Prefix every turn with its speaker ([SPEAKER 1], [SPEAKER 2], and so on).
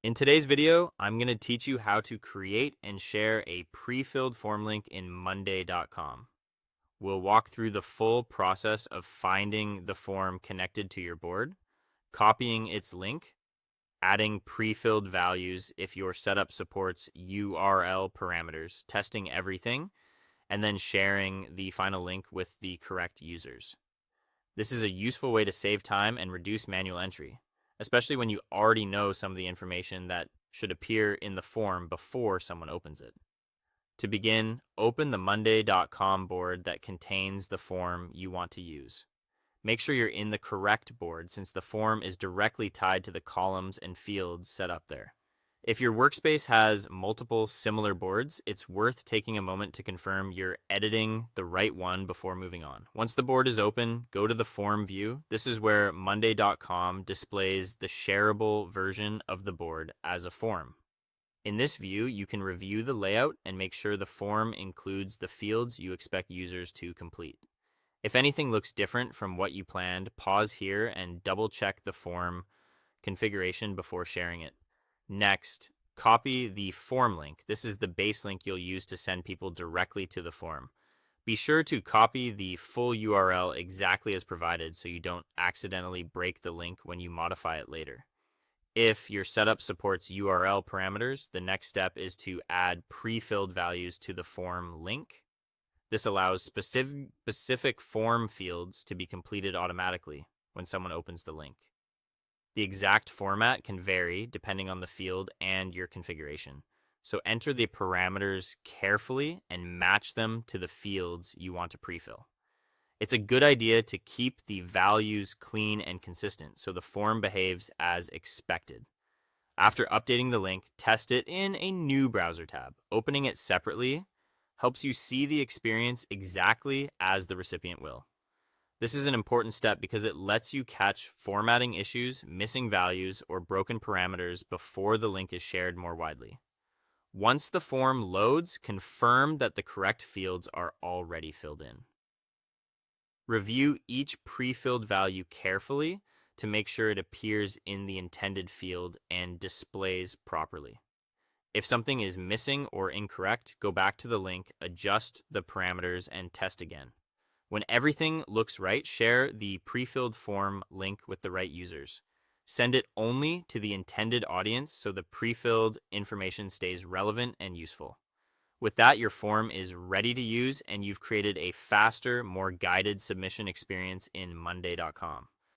[SPEAKER 1] In today's video, I'm going to teach you how to create and share a pre-filled form link in Monday.com. We'll walk through the full process of finding the form connected to your board, copying its link, adding pre-filled values if your setup supports URL parameters, testing everything, and then sharing the final link with the correct users. This is a useful way to save time and reduce manual entry, especially when you already know some of the information that should appear in the form before someone opens it. To begin, open the Monday.com board that contains the form you want to use. Make sure you're in the correct board since the form is directly tied to the columns and fields set up there. If your workspace has multiple similar boards, it's worth taking a moment to confirm you're editing the right one before moving on. Once the board is open, go to the form view. This is where Monday.com displays the shareable version of the board as a form. In this view, you can review the layout and make sure the form includes the fields you expect users to complete. If anything looks different from what you planned, pause here and double check the form configuration before sharing it. Next, copy the form link. This is the base link you'll use to send people directly to the form. Be sure to copy the full URL exactly as provided so you don't accidentally break the link when you modify it later. If your setup supports URL parameters, the next step is to add pre-filled values to the form link. This allows specific form fields to be completed automatically when someone opens the link. The exact format can vary depending on the field and your configuration. So enter the parameters carefully and match them to the fields you want to prefill. It's a good idea to keep the values clean and consistent so the form behaves as expected. After updating the link, test it in a new browser tab. Opening it separately helps you see the experience exactly as the recipient will. This is an important step because it lets you catch formatting issues, missing values, or broken parameters before the link is shared more widely. Once the form loads, confirm that the correct fields are already filled in. Review each pre-filled value carefully to make sure it appears in the intended field and displays properly. If something is missing or incorrect, go back to the link, adjust the parameters, and test again. When everything looks right, share the pre-filled form link with the right users. Send it only to the intended audience so the pre-filled information stays relevant and useful. With that, your form is ready to use and you've created a faster, more guided submission experience in Monday.com.